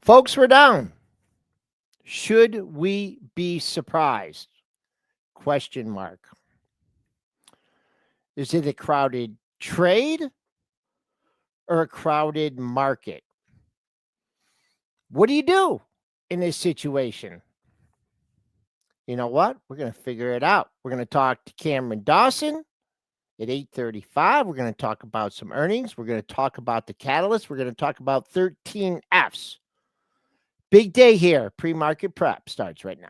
Folks, we're down. Should we be surprised? Question mark. Is it a crowded trade or a crowded market? What do you do in this situation? You know what? We're going to figure it out. We're going to talk to Cameron Dawson at 8:35. We're going to talk about some earnings. We're going to talk about the catalyst. We're going to talk about 13 Fs. Big day here. Pre-market prep starts right now.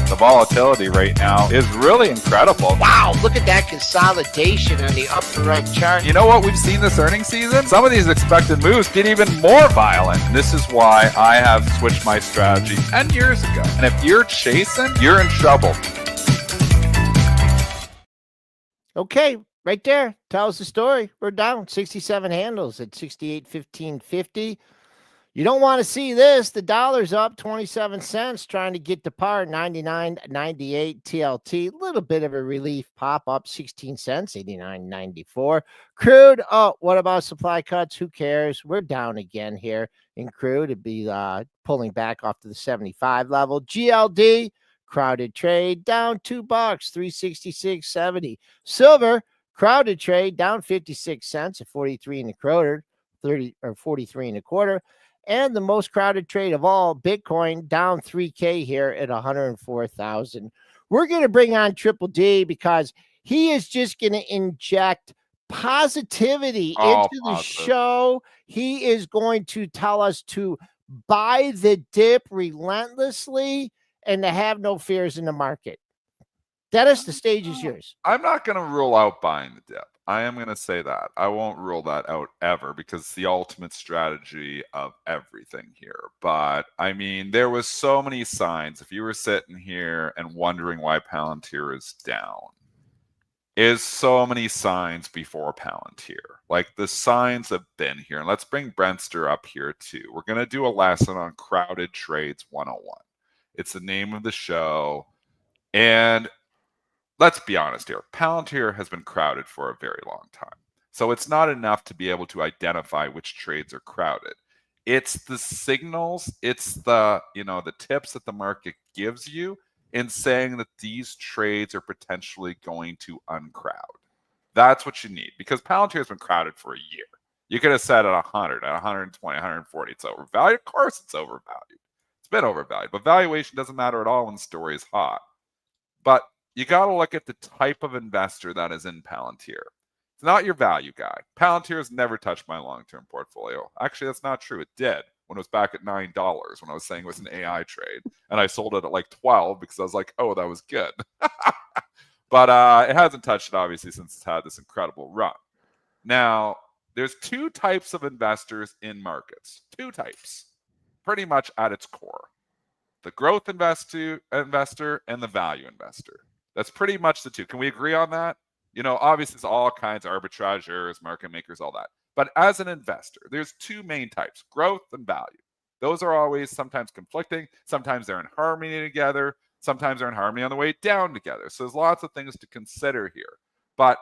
The volatility right now is really incredible. Wow, look at that consolidation on the upper right chart. You know what we've seen this earnings season? Some of these expected moves get even more violent. This is why I have switched my strategy 10 years ago. And if you're chasing, you're in trouble. Okay, right there. Tells the story. We're down 67 handles at 68.1550. You don't want to see this. The dollar's up 27 cents, trying to get to par 99.98 TLT. A little bit of a relief pop up 16 cents, 89.94. Crude. Oh, what about supply cuts? Who cares? We're down again here in crude. It'd be pulling back off to the 75 level. GLD, crowded trade, down $2, 366.70. Silver, crowded trade, down 56 cents at 43 and a quarter, 30 or 43 and a quarter. And the most crowded trade of all, Bitcoin, down 3K here at 104,000. We're going to bring on Triple D because he is just going to inject positivity into the show. He is going to tell us to buy the dip relentlessly and to have no fears in the market. Dennis, the stage is yours. I'm not going to rule out buying the dip. I am going to say that. I won't rule that out ever because it's the ultimate strategy of everything here. But, I mean, there was so many signs. If you were sitting here and wondering why Palantir is down, is so many signs before Palantir. Like, the signs have been here. And let's bring Brentster up here, too. We're going to do a lesson on Crowded Trades 101. It's the name of the show. And let's be honest here. Palantir has been crowded for a very long time. So it's not enough to be able to identify which trades are crowded. It's the signals, it's the, the tips that the market gives you in saying that these trades are potentially going to uncrowd. That's what you need because Palantir has been crowded for a year. You could have said at 100, at 120, 140, it's overvalued. Of course it's overvalued. It's been overvalued, but valuation doesn't matter at all when the story is hot. But you got to look at the type of investor that is in Palantir. It's not your value guy. Palantir has never touched my long-term portfolio. Actually, that's not true. It did when it was back at $9 when I was saying it was an AI trade. And I sold it at like 12 because I was like, oh, that was good. But it hasn't touched it, obviously, since it's had this incredible run. Now, there's two types of investors in markets. Two types, pretty much at its core. The growth investor and the value investor. That's pretty much the two. Can we agree on that? Obviously, there's all kinds of arbitrageurs, market makers, all that. But as an investor, there's two main types, growth and value. Those are always sometimes conflicting. Sometimes they're in harmony together. Sometimes they're in harmony on the way down together. So there's lots of things to consider here. But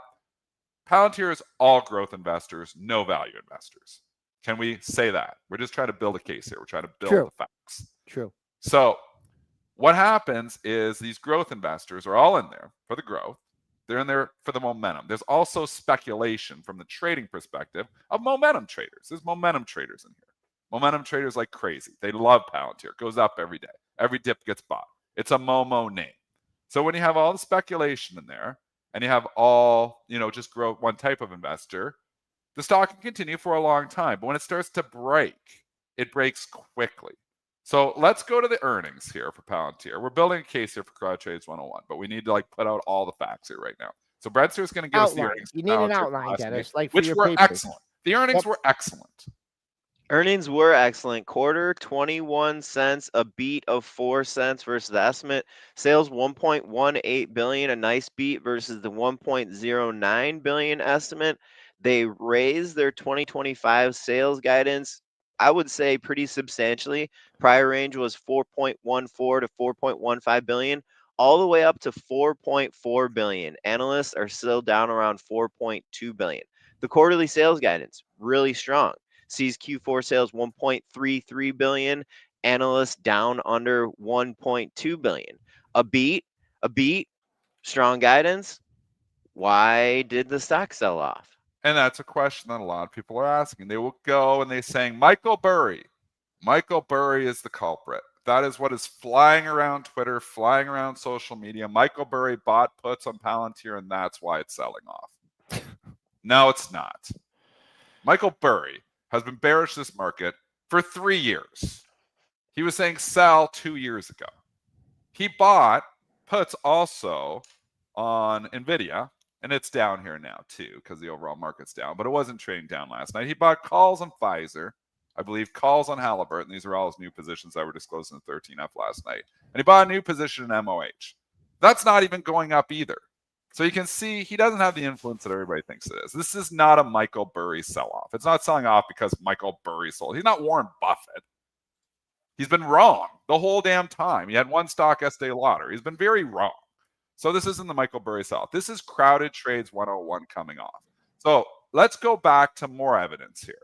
Palantir is all growth investors, no value investors. Can we say that? We're just trying to build a case here. We're trying to build the facts. True. So what happens is these growth investors are all in there for the growth. They're in there for the momentum. There's also speculation from the trading perspective of momentum traders. There's momentum traders in here. Momentum traders like crazy. They love Palantir. It goes up every day. Every dip gets bought. It's a Momo name. So when you have all the speculation in there and you have all, just grow one type of investor, the stock can continue for a long time. But when it starts to break, it breaks quickly. So let's go to the earnings here for Palantir. We're building a case here for Crowd Trades 101, but we need to put out all the facts here right now. So Brentster is going to give us the earnings. You need an outline, Dennis, which were excellent. The earnings were excellent. Earnings were excellent. Quarter, 21 cents, a beat of 4 cents versus the estimate. Sales, 1.18 billion, a nice beat versus the 1.09 billion estimate. They raised their 2025 sales guidance, I would say, pretty substantially. Prior range was 4.14 to 4.15 billion, all the way up to 4.4 billion. Analysts are still down around 4.2 billion. The quarterly sales guidance, really strong. sees Q4 sales 1.33 billion. Analysts down under 1.2 billion. A beat, strong guidance. Why did the stock sell off? And that's a question that a lot of people are asking. They will go and they're saying, Michael Burry is the culprit. That is what is flying around Twitter, flying around social media. Michael Burry bought puts on Palantir, and that's why it's selling off. No, it's not. Michael Burry has been bearish this market for 3 years. He was saying sell 2 years ago. He bought puts also on NVIDIA, and it's down here now too because the overall market's down, but it wasn't trading down last night. He bought calls on Pfizer, I believe calls on Halliburton. These are all his new positions that were disclosed in the 13F last night. And he bought a new position in MOH. That's not even going up either. So you can see he doesn't have the influence that everybody thinks it is. This is not a Michael Burry sell-off. It's not selling off because Michael Burry sold. He's not Warren Buffett. He's been wrong the whole damn time. He had one stock Estee Lauder. He's been very wrong. So this isn't the Michael Burry sell-off. This is Crowded Trades 101 coming off. So let's go back to more evidence here.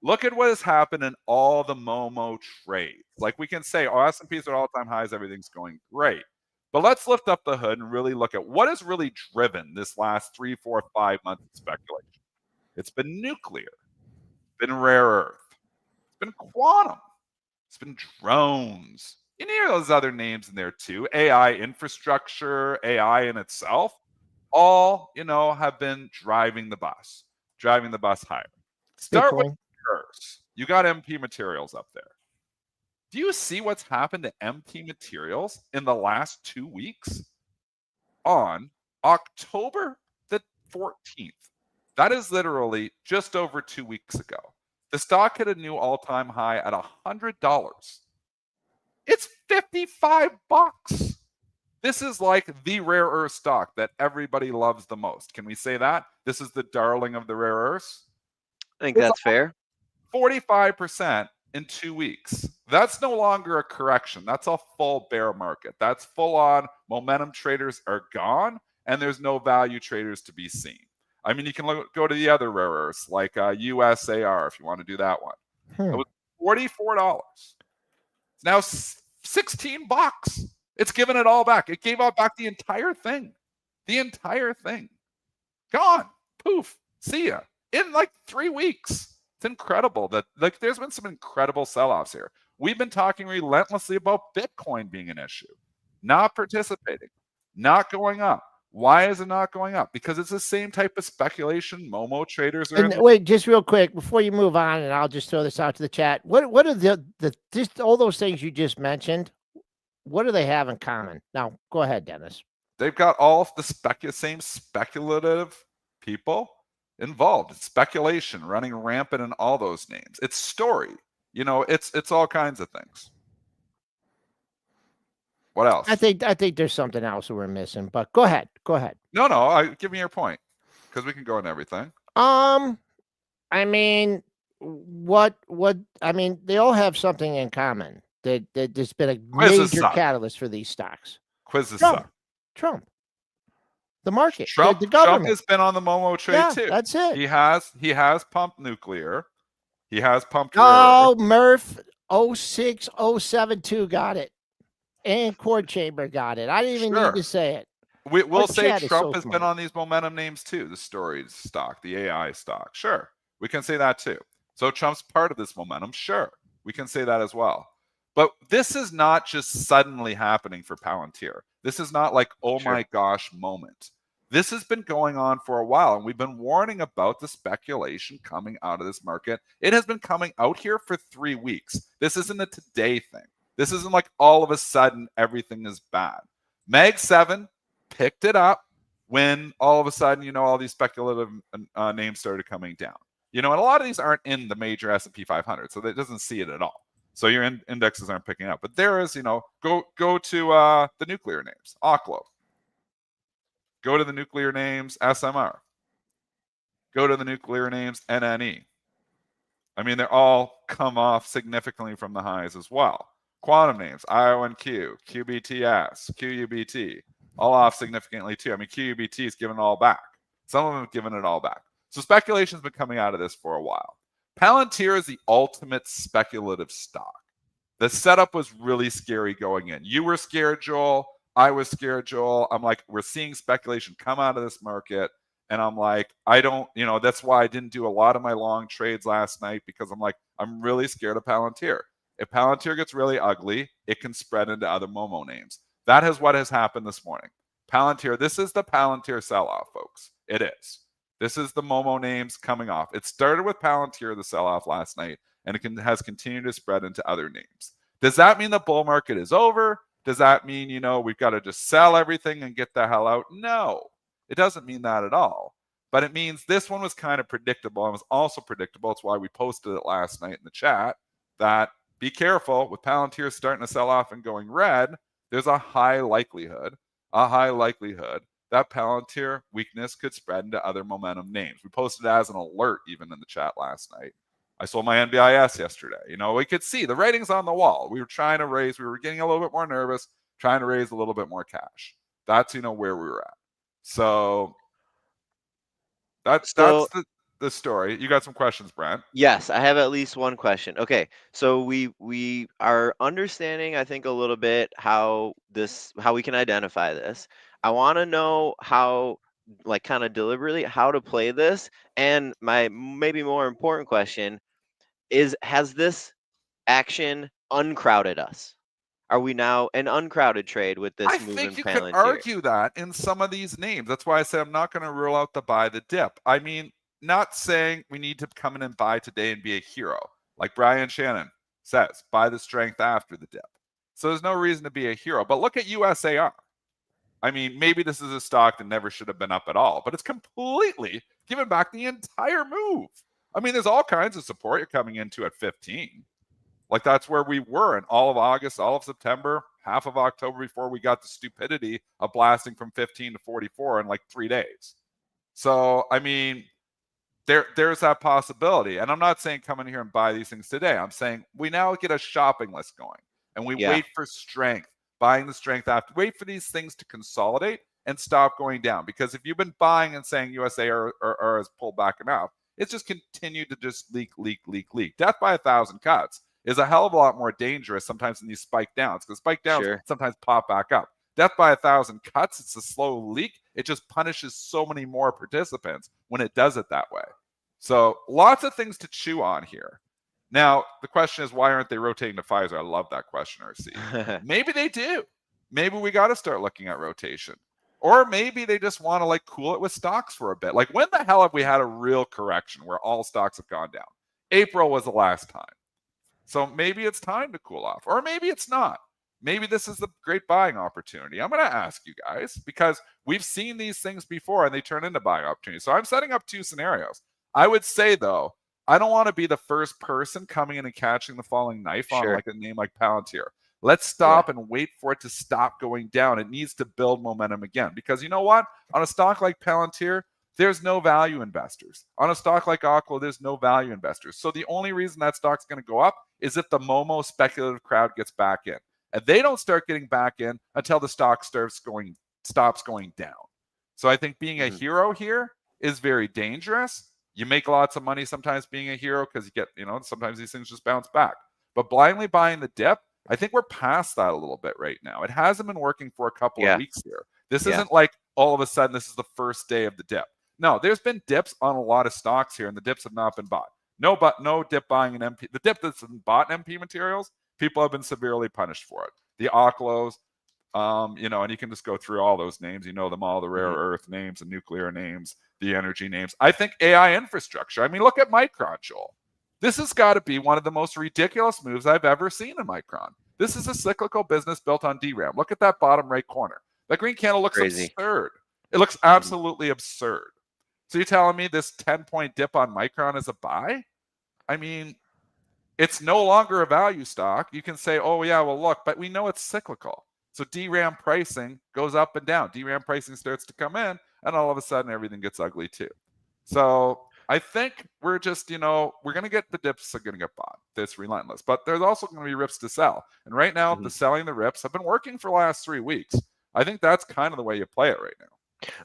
Look at what has happened in all the Momo trades. Like we can say, oh, S&Ps are all-time highs, everything's going great. But let's lift up the hood and really look at what has really driven this last 3, 4, 5 months of speculation. It's been nuclear, it's been rare earth, it's been quantum, it's been drones. You hear those other names in there too. AI infrastructure, AI in itself, all, have been driving the bus higher. Start with yours. You got MP Materials up there. Do you see what's happened to MP Materials in the last 2 weeks? On October the 14th, that is literally just over 2 weeks ago. The stock hit a new all-time high at $100. It's $55. This is like the rare earth stock that everybody loves the most. Can we say that? This is the darling of the rare earths? I think that's fair. 45% in 2 weeks. That's no longer a correction. That's a full bear market. That's full on momentum traders are gone, and there's no value traders to be seen. I mean, you can go to the other rare earths like USAR if you want to do that one. It was $44. It's now $16. It's given it all back. It gave out back the entire thing. The entire thing. Gone. Poof. See ya. In like 3 weeks. It's incredible that there's been some incredible sell-offs here. We've been talking relentlessly about Bitcoin being an issue. Not participating. Not going up. Why is it not going up? Because it's the same type of speculation Momo traders are. Wait, just real quick before you move on, and I'll just throw this out to the chat. What are the just all those things you just mentioned? What do they have in common? Now, go ahead, Dennis. They've got all the same speculative people involved. It's speculation running rampant in all those names. It's story. It's all kinds of things. What else? I think there's something else that we're missing, but go ahead. No, give me your point, because we can go into everything. I mean, they all have something in common. That there's been a major catalyst for these stocks. Quizzes Trump. The market. Trump, the government. Trump has been on the Momo trade too. That's it. He has pumped nuclear. He has pumped. Oh, Murph 06072 got it. And Cord Chamber got it. I didn't even need to say it. We'll say Trump has been on these momentum names too. The storage stock, the AI stock. Sure. We can say that too. So Trump's part of this momentum. Sure. We can say that as well. But this is not just suddenly happening for Palantir. This is not like, oh my gosh moment. This has been going on for a while, and we've been warning about the speculation coming out of this market. It has been coming out here for 3 weeks. This isn't a today thing. This isn't like all of a sudden everything is bad. Mag 7 picked it up when all of a sudden, all these speculative names started coming down. And a lot of these aren't in the major S&P 500, so that doesn't see it at all. So your indexes aren't picking up. But there is, go to the nuclear names, Oklo. Go to the nuclear names, SMR. Go to the nuclear names, NNE. I mean, they're all come off significantly from the highs as well. Quantum names, IONQ, QBTS, QUBT, all off significantly too. I mean, QUBT is given it all back. Some of them have given it all back. So speculation's been coming out of this for a while. Palantir is the ultimate speculative stock. The setup was really scary going in. You were scared, Joel. I was scared, Joel. I'm like, we're seeing speculation come out of this market. And I'm like, I don't, that's why I didn't do a lot of my long trades last night, because I'm like, I'm really scared of Palantir. If Palantir gets really ugly, it can spread into other Momo names. That is what has happened this morning. Palantir, this is the Palantir sell-off, folks. It is. This is the Momo names coming off. It started with Palantir, the sell-off last night, and it has continued to spread into other names. Does that mean the bull market is over? Does that mean, we've got to just sell everything and get the hell out? No, it doesn't mean that at all. But it means this one was kind of predictable and was also predictable. It's why we posted it last night in the chat that be careful with Palantir starting to sell off and going red. There's a high likelihood that Palantir weakness could spread into other momentum names. We posted it as an alert even in the chat last night. I sold my NBIS yesterday. We could see the writing's on the wall. We were trying to raise, we were getting a little bit more nervous, trying to raise a little bit more cash. That's, where we were at. So that's the story. You got some questions, Brent? Yes, I have at least one question. Okay, so we are understanding, I think, a little bit how we can identify this. I want to know how, like, kind of deliberately how to play this. And my maybe more important question is, has this action uncrowded us? Are we now an uncrowded trade with this move in Palantir? I think you could argue that in some of these names. That's why I say I'm not going to rule out the buy the dip. I mean, not saying we need to come in and buy today and be a hero. Like Brian Shannon says, buy the strength after the dip. So there's no reason to be a hero. But look at USAR. I mean, maybe this is a stock that never should have been up at all, but it's completely given back the entire move. I mean, there's all kinds of support you're coming into at 15. Like that's where we were in all of August, all of September, half of October before we got the stupidity of blasting from 15 to 44 in like 3 days. So, I mean, there's that possibility. And I'm not saying come in here and buy these things today. I'm saying we now get a shopping list going and we wait for strength, buying the strength after, wait for these things to consolidate and stop going down. Because if you've been buying and saying USA has pulled back enough, it's just continued to just leak. Death by 1,000 cuts is a hell of a lot more dangerous sometimes than these spike downs, because spike downs sometimes pop back up. Death by 1,000 cuts, it's a slow leak. It just punishes so many more participants when it does it that way. So lots of things to chew on here. Now, the question is, why aren't they rotating to Pfizer? I love that question, RC. Maybe they do. Maybe we got to start looking at rotation. Or maybe they just want to like cool it with stocks for a bit. Like when the hell have we had a real correction where all stocks have gone down? April was the last time. So maybe it's time to cool off, or maybe it's not. Maybe this is the great buying opportunity. I'm going to ask you guys because we've seen these things before and they turn into buying opportunities. So I'm setting up 2 scenarios. I would say, though, I don't want to be the first person coming in and catching the falling knife on like a name like Palantir. Let's stop and wait for it to stop going down. It needs to build momentum again, because you know what? On a stock like Palantir, there's no value investors. On a stock like Aqua, there's no value investors. So the only reason that stock's going to go up is if the Momo speculative crowd gets back in. And they don't start getting back in until the stock stops going down. So I think being a hero here is very dangerous. You make lots of money sometimes being a hero because you get, sometimes these things just bounce back. But blindly buying the dip, I think we're past that a little bit right now. It hasn't been working for a couple of weeks here. This isn't like all of a sudden this is the first day of the dip. No, there's been dips on a lot of stocks here, and the dips have not been bought. No dip buying in MP. The dip that's been bought in MP materials, people have been severely punished for it. The Oclos, and you can just go through all those names. You know them all, the rare earth names, the nuclear names, the energy names. I think AI infrastructure. I mean, look at Micron, Joel. This has got to be one of the most ridiculous moves I've ever seen in Micron. This is a cyclical business built on DRAM. Look at that bottom right corner. That green candle looks absurd. It looks absolutely absurd. So you're telling me this 10-point dip on Micron is a buy? I mean, it's no longer a value stock. You can say, oh, yeah, well, look, but we know it's cyclical. So DRAM pricing goes up and down. DRAM pricing starts to come in, and all of a sudden everything gets ugly too. So I think we're just, we're going to get the dips are going to get bought. That's relentless. But there's also going to be rips to sell. And right now, the selling the rips have been working for the last 3 weeks. I think that's kind of the way you play it right now.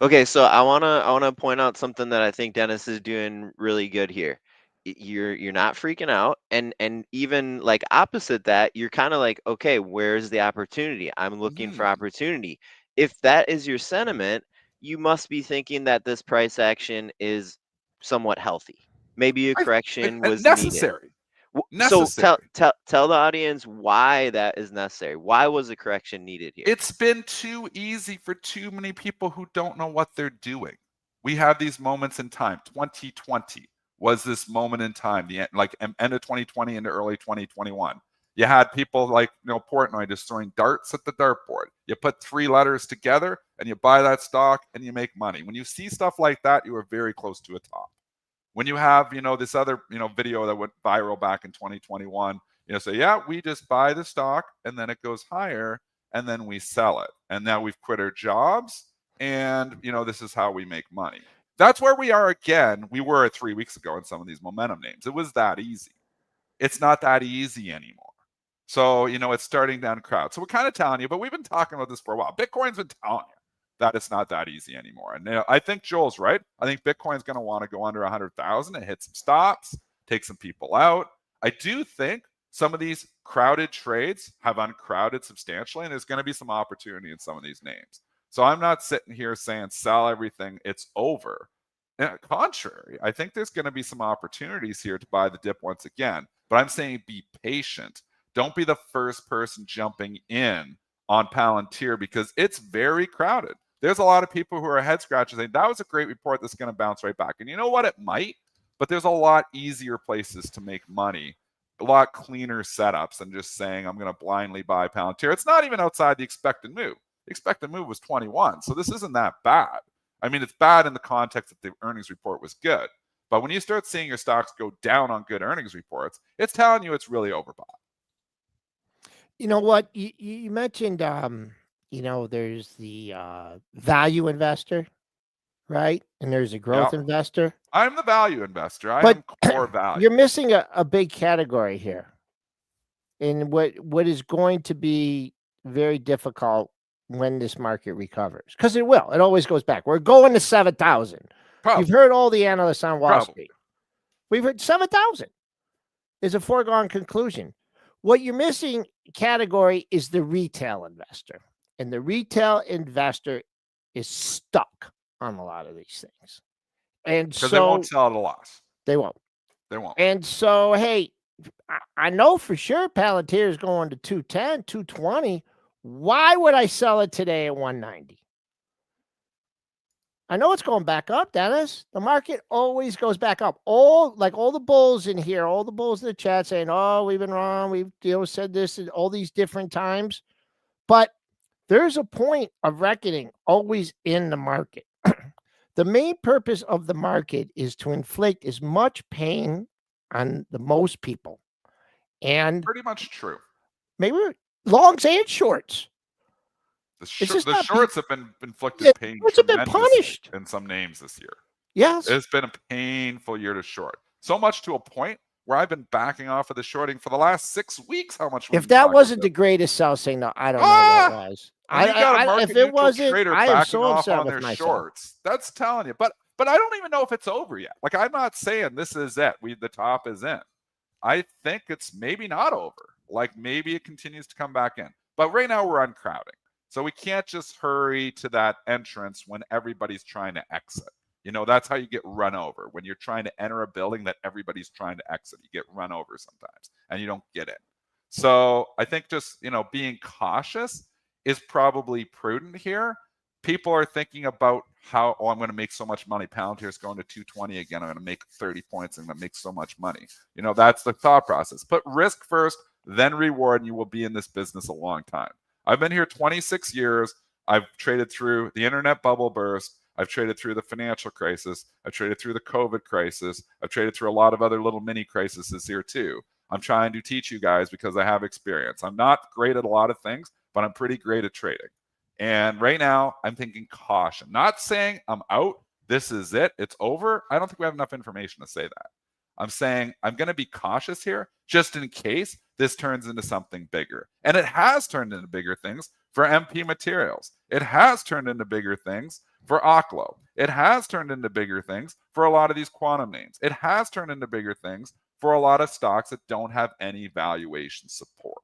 Okay, so I wanna point out something that I think Dennis is doing really good here. you're not freaking out, and even like opposite that, you're kind of like, okay, where's the opportunity? I'm looking for opportunity. If that is your sentiment, you must be thinking that this price action is somewhat healthy. Maybe a correction was needed. Necessary. So Necessary. tell the audience why that is necessary. Why was a correction needed here? It's been too easy for too many people who don't know what they're doing. We have these moments in time. 2020 was this moment in time, the end, like end of 2020 into early 2021. You had people like Portnoy just throwing darts at the dartboard. You put 3 letters together and you buy that stock and you make money. When you see stuff like that, you are very close to a top. When you have this other video that went viral back in 2021, say, yeah, we just buy the stock and then it goes higher and then we sell it, and now we've quit our jobs and this is how we make money. That's where we are again. We were 3 weeks ago in some of these momentum names. It was that easy. It's not that easy anymore. So it's starting down crowd. So we're kind of telling you, but we've been talking about this for a while. Bitcoin's been telling you that it's not that easy anymore. And I think Joel's right. I think Bitcoin's going to want to go under 100,000 and hit some stops, take some people out. I do think some of these crowded trades have uncrowded substantially, and there's going to be some opportunity in some of these names. So I'm not sitting here saying sell everything, it's over. Contrary, I think there's going to be some opportunities here to buy the dip once again. But I'm saying be patient. Don't be the first person jumping in on Palantir because it's very crowded. There's a lot of people who are head scratchers saying that was a great report that's going to bounce right back. And you know what? It might, but there's a lot easier places to make money, a lot cleaner setups than just saying I'm going to blindly buy Palantir. It's not even outside the expected move. The expected move was 21, so this isn't that bad. I mean, it's bad in the context that the earnings report was good. But when you start seeing your stocks go down on good earnings reports, it's telling you it's really overbought. You know what? You mentioned, there's the value investor, right? And there's a growth investor. I'm the value investor. I am core value. You're missing a big category here. And what is going to be very difficult when this market recovers, because it will. It always goes back. We're going to 7,000. You've heard all the analysts on Wall Street. We've heard 7,000 is a foregone conclusion. What you're missing category is the retail investor. And the retail investor is stuck on a lot of these things. And so they won't sell at a loss. They won't. They won't. And so, hey, I know for sure Palantir is going to 210, 220. Why would I sell it today at 190? I know it's going back up, Dennis. The market always goes back up. All the bulls in here, all the bulls in the chat saying, oh, we've been wrong. We've said this at all these different times. But there's a point of reckoning always in the market. The main purpose of the market is to inflict as much pain on the most people. And pretty much true. Maybe longs and shorts. The shorts have been inflicted pain. Shorts have been punished in some names this year. Yes. It's been a painful year to short. So much to a point where I've been backing off of the shorting for the last 6 weeks. How much? If that wasn't the greatest sell signal, I don't know what was. If it wasn't, I am so upset with myself. Shorts. That's telling you. But I don't even know if it's over yet. Like, I'm not saying this is it. The top is in. I think it's maybe not over. Like, maybe it continues to come back in. But right now we're uncrowding. So we can't just hurry to that entrance when everybody's trying to exit. That's how you get run over. When you're trying to enter a building that everybody's trying to exit, you get run over sometimes and you don't get in. So I think just, being cautious is probably prudent here. People are thinking about how, I'm going to make so much money. Palantir's going to 220 again. I'm going to make 30 points and I'm going to make so much money. That's the thought process. Put risk first, then reward, and you will be in this business a long time. I've been here 26 years. I've traded through the internet bubble burst. I've traded through the financial crisis. I've traded through the COVID crisis. I've traded through a lot of other little mini crises here too. I'm trying to teach you guys because I have experience. I'm not great at a lot of things, but I'm pretty great at trading. And right now, I'm thinking caution. Not saying I'm out. This is it. It's over. I don't think we have enough information to say that. I'm saying I'm going to be cautious here just in case this turns into something bigger. And it has turned into bigger things for MP Materials. It has turned into bigger things for Oklo. It has turned into bigger things for a lot of these quantum names. It has turned into bigger things for a lot of stocks that don't have any valuation support.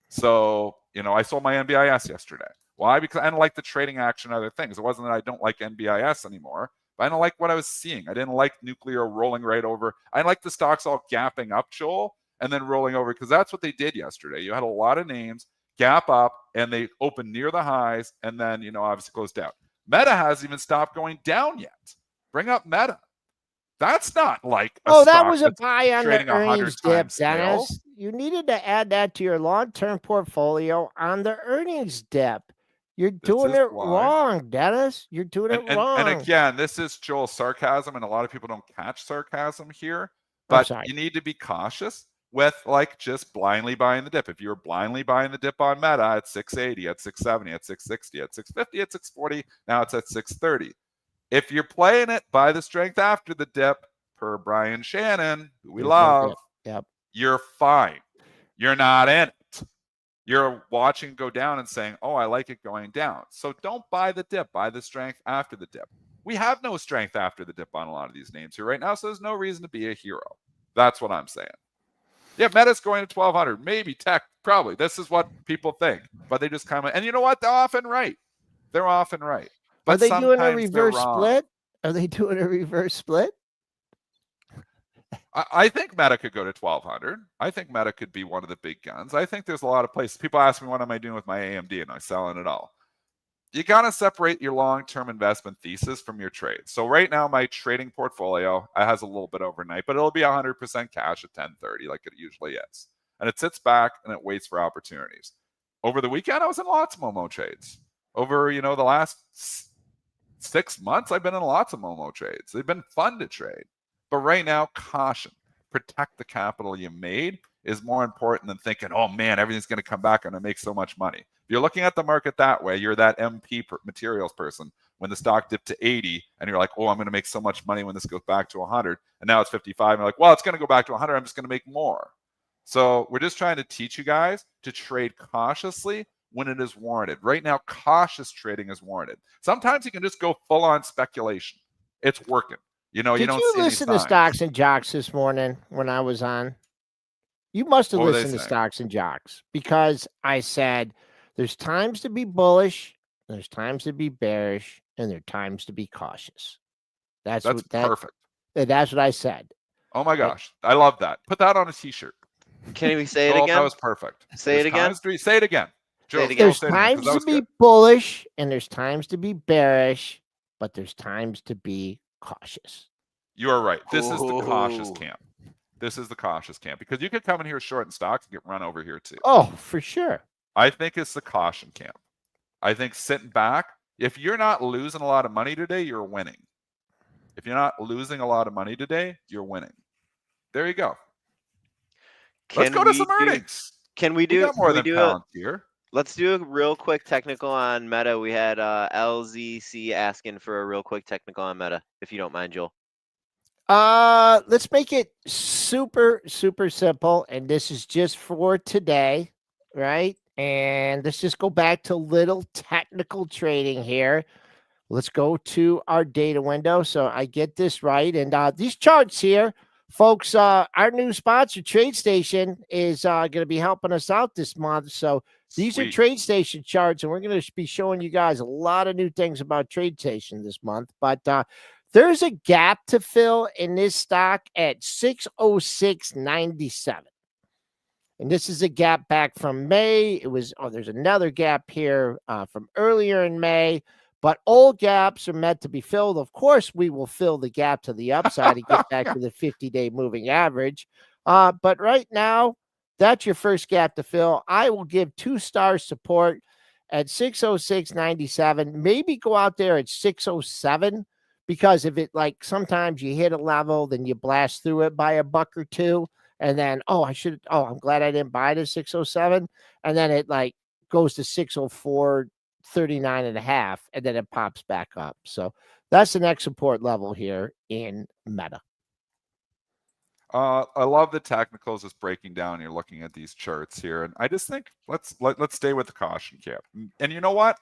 So, I sold my NBIS yesterday. Why? Because I don't like the trading action and other things. It wasn't that I don't like NBIS anymore, but I don't like what I was seeing. I didn't like nuclear rolling right over. I like the stocks all gapping up, Joel, and then rolling over, because that's what they did yesterday. You had a lot of names gap up and they opened near the highs and then, obviously closed down. Meta hasn't even stopped going down yet. Bring up Meta. That's not like a that stock was a that's buy on the trading 100 earnings dip, times scale. Dennis. You needed to add that to your long-term portfolio on the earnings dip. You're doing it wrong, Dennis. You're doing it wrong. And again, this is Joel's sarcasm, and a lot of people don't catch sarcasm here. But you need to be cautious with just blindly buying the dip. If you're blindly buying the dip on Meta at 680, at 670, at 660, at 650, at 640, now it's at 630. If you're playing it by the strength after the dip, per Brian Shannon, who we love, you're fine. You're not in it. You're watching go down and saying, oh, I like it going down. So don't buy the dip. Buy the strength after the dip. We have no strength after the dip on a lot of these names here right now, so there's no reason to be a hero. That's what I'm saying. Yeah, Meta's going to 1,200. Maybe tech, probably. This is what people think. But they just and you know what? They're often right. They're often right. But are they doing a reverse split? Are they doing a reverse split? I think Meta could go to 1,200. I think Meta could be one of the big guns. I think there's a lot of places. People ask me, what am I doing with my AMD? And I'm selling it all. You got to separate your long-term investment thesis from your trades. So right now, my trading portfolio has a little bit overnight, but it'll be 100% cash at 10:30 like it usually is. And it sits back and it waits for opportunities. Over the weekend, I was in lots of Momo trades. Over, the last 6 months, I've been in lots of Momo trades. They've been fun to trade. But right now, caution. Protect the capital you made is more important than thinking, oh man, everything's going to come back and I make so much money. If you're looking at the market that way, you're that MP materials person when the stock dipped to 80 and you're like, oh, I'm going to make so much money when this goes back to 100. And now it's 55. And you're like, well, it's going to go back to 100. I'm just going to make more. So we're just trying to teach you guys to trade cautiously when it is warranted. Right now, cautious trading is warranted. Sometimes you can just go full on speculation. It's working. Did you listen to Stocks and Jocks this morning when I was on? You must have listened to Stocks and Jocks, because I said there's times to be bullish, there's times to be bearish, and there's times to be cautious. That's perfect. That's what I said. Oh my gosh. I love that. Put that on a t-shirt. Can we say it again? That was perfect. Say it again. Say it again. Joe, there's times to be bullish and there's times to be bearish, but there's times to be cautious. You are right. This is the cautious camp. This is the cautious camp, because you could come in here short in stocks and get run over here too. Oh, for sure. I think it's the caution camp. I think sitting back, if you're not losing a lot of money today, you're winning. If you're not losing a lot of money today, you're winning. There you go. Let's go to some earnings. Can we do more than Palantir? Let's do a real quick technical on Meta. We had LZC asking for a real quick technical on Meta, if you don't mind, Joel. Let's make it super simple, and this is just for today, right? And let's just go back to little technical trading here. Let's go to our data window so I get this right. And these charts here, folks, our new sponsor, TradeStation, is going to be helping us out this month. So these are TradeStation charts, and we're going to be showing you guys a lot of new things about TradeStation this month. But there's a gap to fill in this stock at 606.97. And this is a gap back from May. It was, there's another gap here from earlier in May. But all gaps are meant to be filled. Of course, we will fill the gap to the upside and get back to the 50-day moving average. But right now, that's your first gap to fill. I will give 2-star support at 606.97. Maybe go out there at 607, because if it, like, sometimes you hit a level, then you blast through it by $1 or $2, and then I'm glad I didn't buy it at 607, and then it like goes to 604.39.5, and then it pops back up. So that's the next support level here in Meta. I love the technicals just breaking down. You're looking at these charts here, and I just think let's stay with the caution cap. And you know what?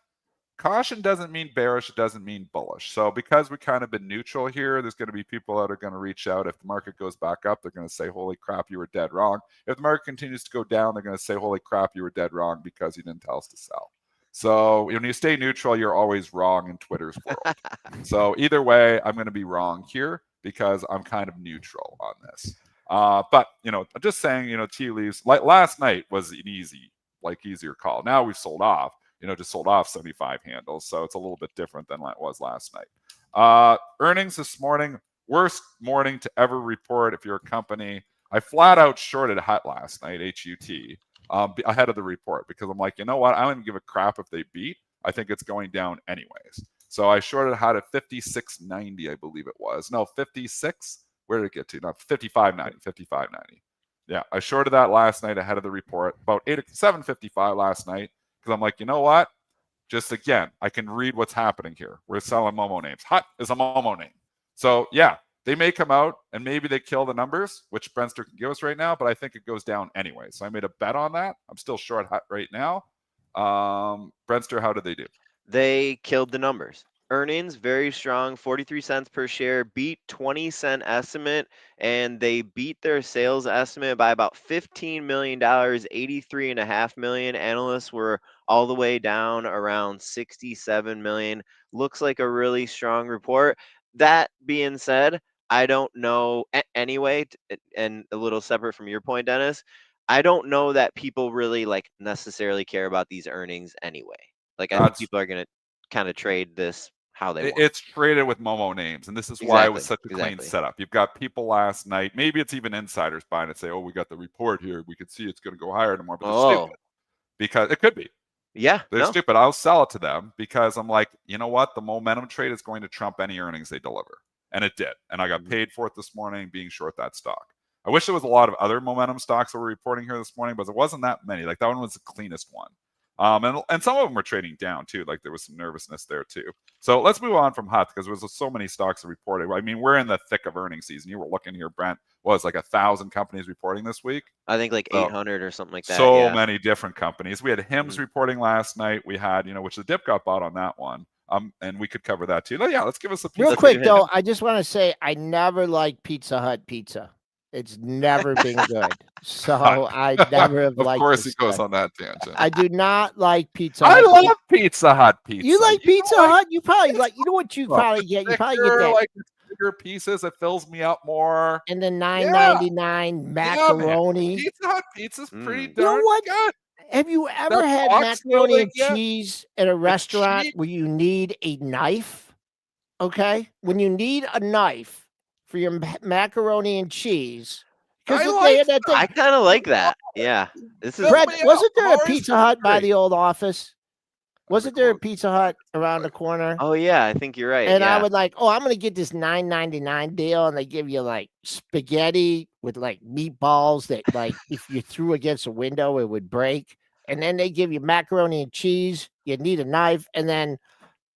caution doesn't mean bearish, it doesn't mean bullish. So because we kind of been neutral here, there's going to be people that are going to reach out. If the market goes back up, they're going to say, holy crap, you were dead wrong. If the market continues to go down, they're going to say, holy crap, you were dead wrong because you didn't tell us to sell. So when you stay neutral, you're always wrong in Twitter's world. So either way, I'm going to be wrong here because I'm kind of neutral on this. But, I'm just saying, tea leaves. Like last night was an easier call. Now we've sold off. Just sold off 75 handles. So it's a little bit different than it was last night. Earnings this morning, worst morning to ever report if you're a company. I flat out shorted HUT last night, HUT, ahead of the report because I'm like, you know what? I don't even give a crap if they beat. I think it's going down anyways. So I shorted HUT at 56.90, I believe it was. No, 56. Where did it get to? No, 55.90, 55.90. Yeah, I shorted that last night ahead of the report, about 7:55 last night. Because I'm like, you know what? Just again, I can read what's happening here. We're selling Momo names. HUT is a Momo name. So yeah, they may come out and maybe they kill the numbers, which Brentster can give us right now, but I think it goes down anyway. So I made a bet on that. I'm still short HUT right now. Brentster, how did they do? They killed the numbers. Earnings very strong, 43 cents per share, beat 20-cent estimate, and they beat their sales estimate by about $15 million, 83.5 million. Analysts were all the way down around 67 million. Looks like a really strong report. That being said, I don't know anyway, and a little separate from your point, Dennis, I don't know that people really necessarily care about these earnings anyway. I think people are going to kind of trade this how they want. It's traded with Momo names, and this is why it was such a clean setup. You've got people last night, maybe it's even insiders buying it, say, oh, we got the report here. We could see it's going to go higher tomorrow, but they're stupid. Because it could be. Yeah. They're stupid. I'll sell it to them because I'm like, you know what? The momentum trade is going to trump any earnings they deliver. And it did. And I got paid for it this morning being short that stock. I wish there was a lot of other momentum stocks that were reporting here this morning, but there wasn't that many. That one was the cleanest one. And some of them were trading down too. There was some nervousness there too. So let's move on from HUT because there was so many stocks that reported. I mean, we're in the thick of earnings season. You were looking here, Brent. Was 1,000 companies reporting this week? I think 800 or something like that. So many different companies. We had HIMS reporting last night. We had, which the dip got bought on that one. And we could cover that too. Yeah, let's give us a piece. Real quick though, I just want to say I never liked Pizza Hut pizza. It's never been good. So I never have liked it. Of course he goes on that tangent. I do not like Pizza Hut. I love Pizza Hut pizza. You like Pizza Hut? You probably like, you know what you probably get? You probably get that. Bigger pieces, it fills me up more. And the $9.99 macaroni. Pizza Hut pizza's pretty darn good. Have you ever had macaroni and cheese at a restaurant where you need a knife? Okay? When you need a knife for your macaroni and cheese. I kind of like that. Yeah. Fred, wasn't there a Pizza Hut by the old office? Wasn't there a Pizza Hut around the corner? Oh, yeah. I think you're right. And I would I'm going to get this $9.99 deal. And they give you spaghetti with meatballs that if you threw against a window, it would break. And then they give you macaroni and cheese. You need a knife and then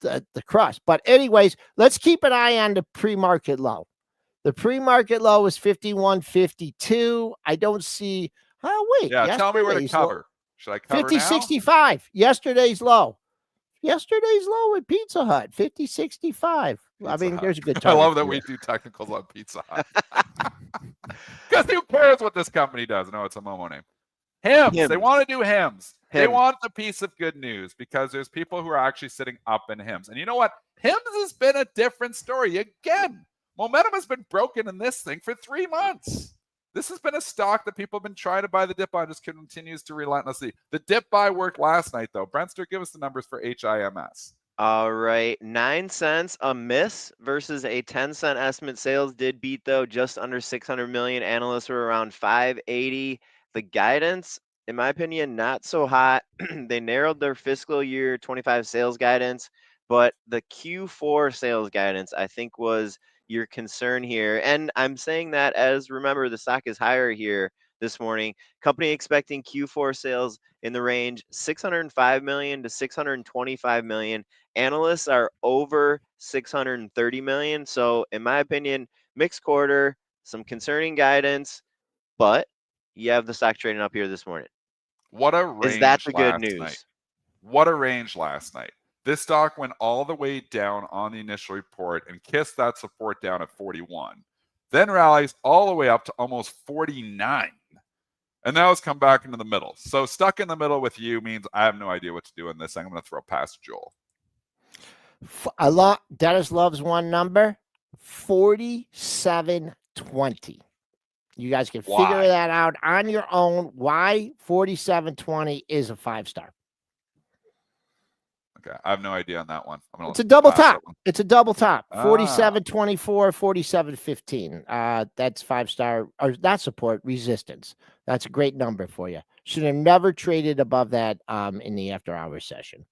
the crust. But anyways, let's keep an eye on the pre-market low. The pre-market low is 51.52. I don't see. Oh, wait. Yeah, tell me where to cover. Should I cover 50.65. Yesterday's low. Yesterday's low at Pizza Hut. 50.65. I mean, there's a good time. I love that we do technicals on Pizza Hut. Because who cares what this company does? No, it's a Momo name. HIMS. They want to do HIMS. They want the piece of good news because there's people who are actually sitting up in HIMS. And you know what? HIMS has been a different story again. Momentum has been broken in this thing for 3 months. This has been a stock that people have been trying to buy the dip on, just continues to relentlessly. The dip buy worked last night, though. Brentster, give us the numbers for HIMS. All right. 9 cents a miss versus a 10-cent estimate. Sales did beat, though, just under 600 million. Analysts were around 580. The guidance, in my opinion, not so hot. They narrowed their fiscal year 25 sales guidance, but the Q4 sales guidance, I think, was your concern here. And I'm saying that as, remember, the stock is higher here this morning. Company expecting Q4 sales in the range 605 million to 625 million. Analysts are over 630 million. So in my opinion, mixed quarter, some concerning guidance, but you have the stock trading up here this morning. What a range. Is that the good news? What a range last night. This stock went all the way down on the initial report and kissed that support down at 41, then rallies all the way up to almost 49. And now it's come back into the middle. So stuck in the middle with you means I have no idea what to do in this. I'm going to throw past Joel. A lot. Dennis loves one number, 4720. You guys can figure that out on your own. Why 4720 is a 5-star. Okay, I have no idea on that one. It's a double top. It's a double top. 4724, 4715. That's 5-star, or not support, resistance. That's a great number for you. Should have never traded above that in the after-hours session.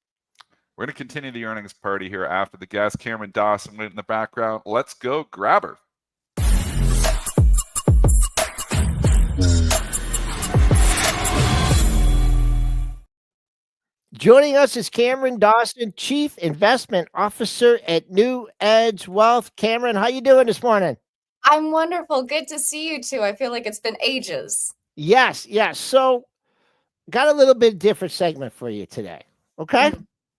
We're going to continue the earnings party here after the guest. Cameron Dawson went in the background. Let's go grab her. Joining us is Cameron Dawson, Chief Investment Officer at NewEdge Wealth. Cameron, how you doing this morning? I'm wonderful. Good to see you too. I feel like it's been ages. Yes. So got a little bit different segment for you today. Okay.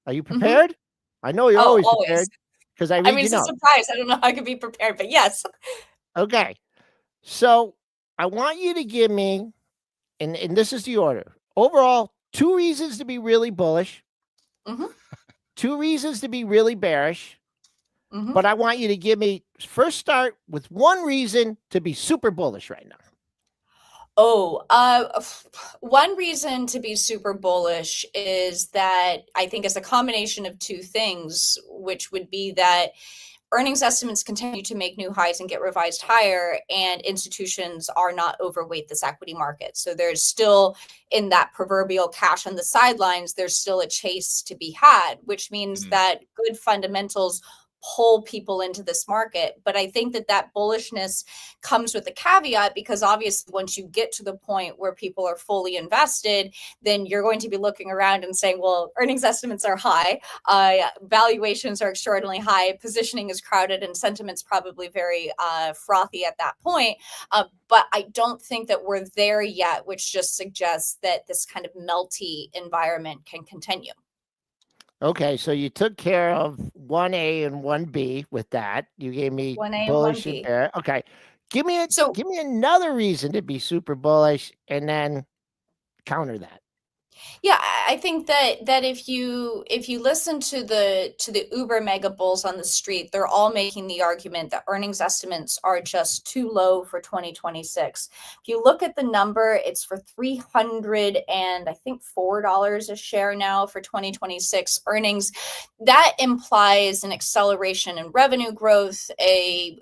Are you prepared? I know you're always prepared because I read it's a surprise. I don't know how I could be prepared, but yes. Okay. So I want you to give me, and this is the order. Overall, 2 reasons to be really bullish, 2 reasons to be really bearish, but I want you to give me, first start with 1 reason to be super bullish right now. One reason to be super bullish is that I think it's a combination of 2 things, which would be that earnings estimates continue to make new highs and get revised higher, and institutions are not overweight this equity market. So there's still, in that proverbial cash on the sidelines, there's still a chase to be had, which means that good fundamentals pull people into this market. But I think that bullishness comes with a caveat, because obviously once you get to the point where people are fully invested, then you're going to be looking around and saying, well, earnings estimates are high, valuations are extraordinarily high, positioning is crowded, and sentiment's probably very frothy at that point. But I don't think that we're there yet, which just suggests that this kind of melty environment can continue. Okay, so you took care of 1A and 1B with that. You gave me 1A bullish and 1B. and bear. Okay, give me another reason to be super bullish, and then counter that. Yeah, I think that if you listen to the uber mega bulls on the street, they're all making the argument that earnings estimates are just too low for 2026. If you look at the number, it's for $304 a share now for 2026 earnings. That implies an acceleration in revenue growth,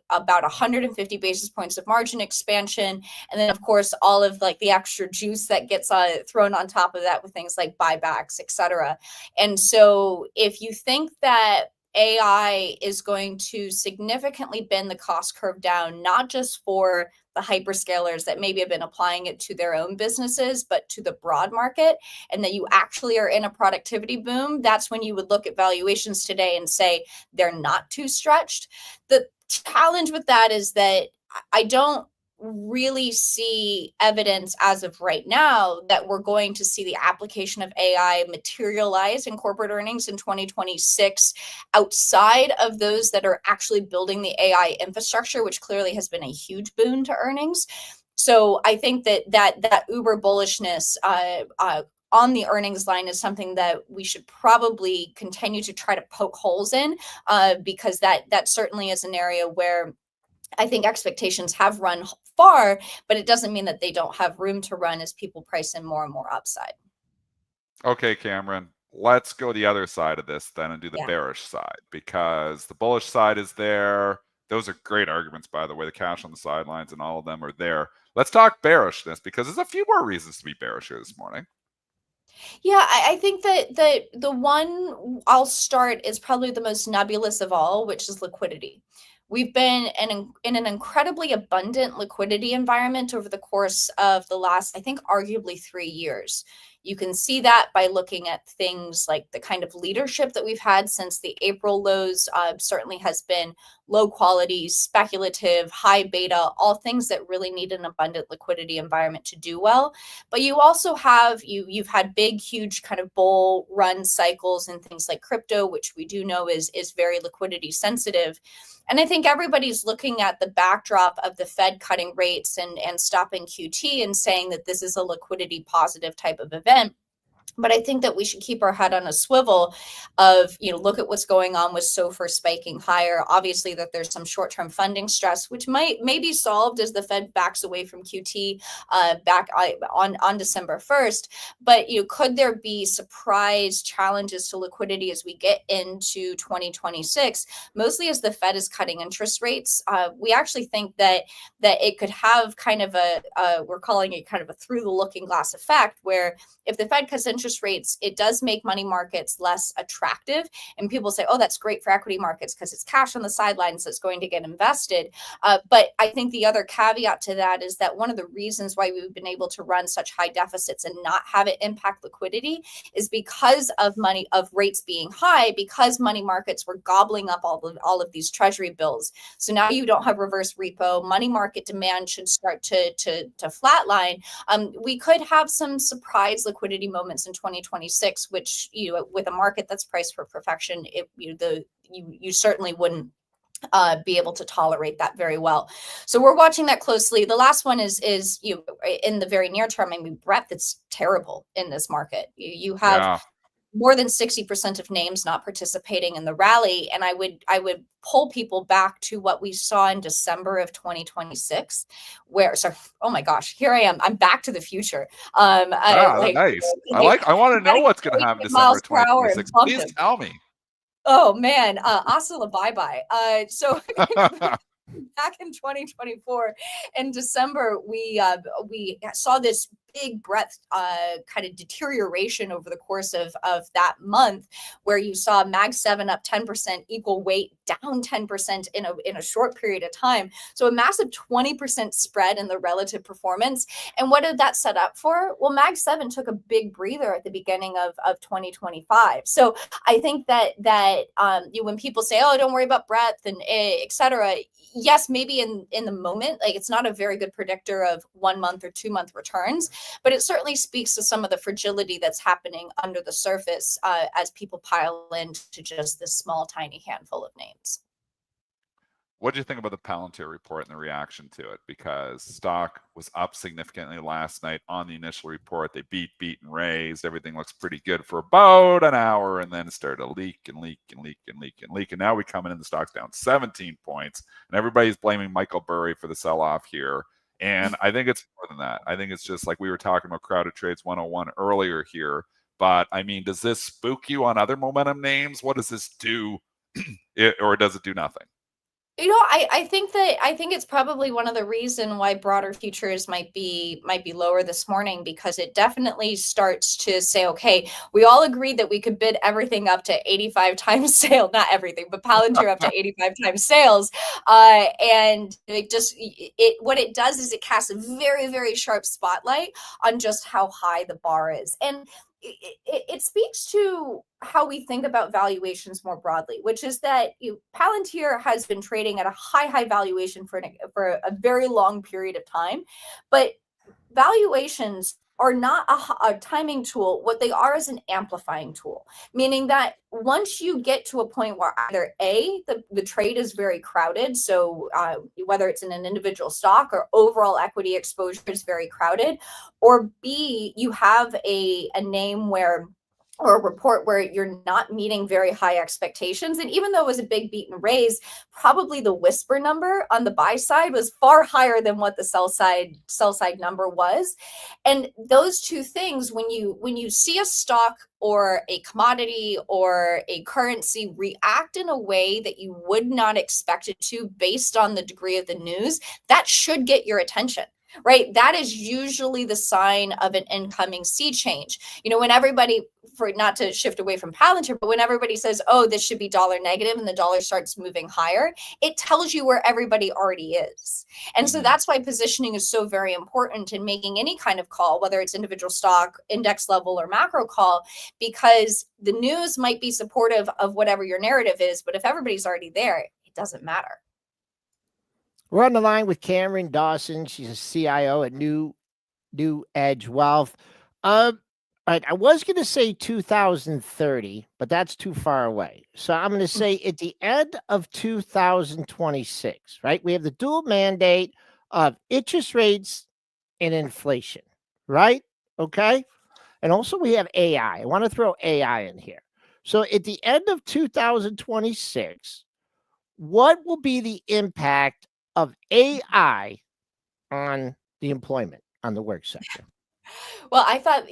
about 150 basis points of margin expansion, and then of course all of like the extra juice that gets thrown on top of that with things like buybacks, etc. And so if you think that AI is going to significantly bend the cost curve down, not just for the hyperscalers that maybe have been applying it to their own businesses, but to the broad market, and that you actually are in a productivity boom, that's when you would look at valuations today and say they're not too stretched. The challenge with that is that I don't really see evidence as of right now that we're going to see the application of AI materialize in corporate earnings in 2026 outside of those that are actually building the AI infrastructure, which clearly has been a huge boon to earnings. So I think that uber bullishness on the earnings line is something that we should probably continue to try to poke holes in, because that certainly is an area where I think expectations have run far, but it doesn't mean that they don't have room to run as people price in more and more upside. Okay, Cameron, let's go the other side of this then and do the bearish side, because the bullish side is there. Those are great arguments, by the way. The cash on the sidelines and all of them are there. Let's talk bearishness, because there's a few more reasons to be bearish here this morning. Yeah, I think that the one I'll start is probably the most nebulous of all, which is liquidity. we've been in an incredibly abundant liquidity environment over the course of the last, I think, arguably 3 years. You can see that by looking at things like the kind of leadership that we've had since the April lows. Certainly has been low quality, speculative, high beta, all things that really need an abundant liquidity environment to do well. But you also have, you've had big, huge kind of bull run cycles in things like crypto, which we do know is very liquidity sensitive. And I think everybody's looking at the backdrop of the Fed cutting rates and stopping QT and saying that this is a liquidity positive type of event. But I think that we should keep our head on a swivel of, look at what's going on with SOFR spiking higher. Obviously that there's some short-term funding stress, which may be solved as the Fed backs away from QT back on December 1st. But, could there be surprise challenges to liquidity as we get into 2026, mostly as the Fed is cutting interest rates? We actually think that it could have kind of we're calling it kind of a through the looking glass effect, where if the Fed cuts interest rates, it does make money markets less attractive. And people say, oh, that's great for equity markets because it's cash on the sidelines that's going to get invested. But I think the other caveat to that is that one of the reasons why we've been able to run such high deficits and not have it impact liquidity is because of rates being high, because money markets were gobbling up all of these treasury bills. So now you don't have reverse repo. Money market demand should start to flatline. We could have some surprise liquidity moments in 2026, which, with a market that's priced for perfection, you certainly wouldn't be able to tolerate that very well. So we're watching that closely. The last one is in the very near term. I mean, breadth is terrible in this market. You have more than 60% of names not participating in the rally. And I would pull people back to what we saw in December of 2026, oh my gosh, here I am. I'm back to the future. Nice. I want to know what's going to happen December 2026. Please tell me. Oh man, Asala bye-bye. So back in 2024 in December, we saw this big breadth kind of deterioration over the course of that month, where you saw Mag 7 up 10%, equal weight down 10% in a short period of time. So a massive 20% spread in the relative performance. And what did that set up for? Well, Mag 7 took a big breather at the beginning of 2025. So I think that when people say, oh, don't worry about breadth and et cetera, yes, maybe in the moment, like it's not a very good predictor of 1 month or 2 month returns, but it certainly speaks to some of the fragility that's happening under the surface as people pile into just this small, tiny handful of names. What do you think about the Palantir report and the reaction to it? Because stock was up significantly last night on the initial report. They beat and raised. Everything looks pretty good for about an hour, and then it started to leak. And now we come in and the stock's down 17 points, and everybody's blaming Michael Burry for the sell-off here. And I think it's more than that. I think it's just like we were talking about Crowded Trades 101 earlier here. But I mean, does this spook you on other momentum names? What does this do? Or does it do nothing? I think it's probably one of the reasons why broader futures might be lower this morning, because it definitely starts to say, okay, we all agreed that we could bid everything up to 85 times sale, not everything, but Palantir up to 85 times sales. And what it does is it casts a very, very sharp spotlight on just how high the bar is. And it speaks to how we think about valuations more broadly, which is that Palantir has been trading at a high valuation for a very long period of time, but valuations are not a timing tool. What they are is an amplifying tool, meaning that once you get to a point where either A, the trade is very crowded, so whether it's in an individual stock or overall equity exposure is very crowded, or B, you have a name or a report where you're not meeting very high expectations. And even though it was a big beat and raise, probably the whisper number on the buy side was far higher than what the sell side number was. And those two things, when you see a stock or a commodity or a currency react in a way that you would not expect it to based on the degree of the news, that should get your attention. right? That is usually the sign of an incoming sea change. You know, when everybody, for not to shift away from Palantir, but when everybody says, oh, this should be dollar negative and the dollar starts moving higher, it tells you where everybody already is. And so that's why positioning is so very important in making any kind of call, whether it's individual stock, index level, or macro call, because the news might be supportive of whatever your narrative is, but if everybody's already there, it doesn't matter. We're on the line with Cameron Dawson. She's a CIO at NewEdge Wealth. All right, I was going to say 2030, but that's too far away. So I'm going to say at the end of 2026, right? We have the dual mandate of interest rates and inflation, right? Okay. And also we have AI. I want to throw AI in here. So at the end of 2026, what will be the impact of AI on the employment, on the work sector? Well, I thought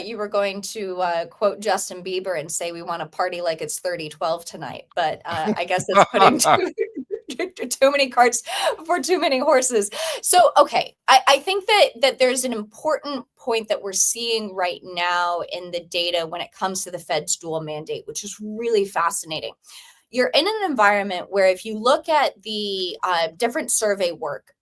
you were going to quote Justin Bieber and say we want to party like it's 30-12 tonight, but I guess it's putting too many carts for too many horses. So, okay, I think that there's an important point that we're seeing right now in the data when it comes to the Fed's dual mandate, which is really fascinating. You're in an environment where if you look at the different survey work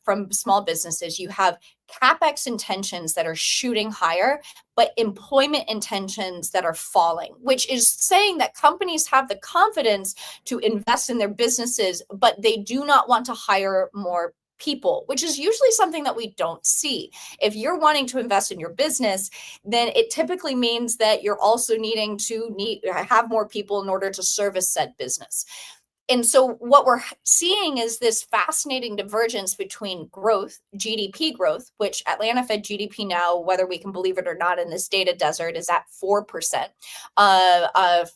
from small businesses, you have CapEx intentions that are shooting higher, but employment intentions that are falling, which is saying that companies have the confidence to invest in their businesses, but they do not want to hire more people, which is usually something that we don't see. If you're wanting to invest in your business, then it typically means that you're also needing to have more people in order to service said business. And so what we're seeing is this fascinating divergence between growth, GDP growth, which Atlanta Fed GDP now, whether we can believe it or not, in this data desert is at 4%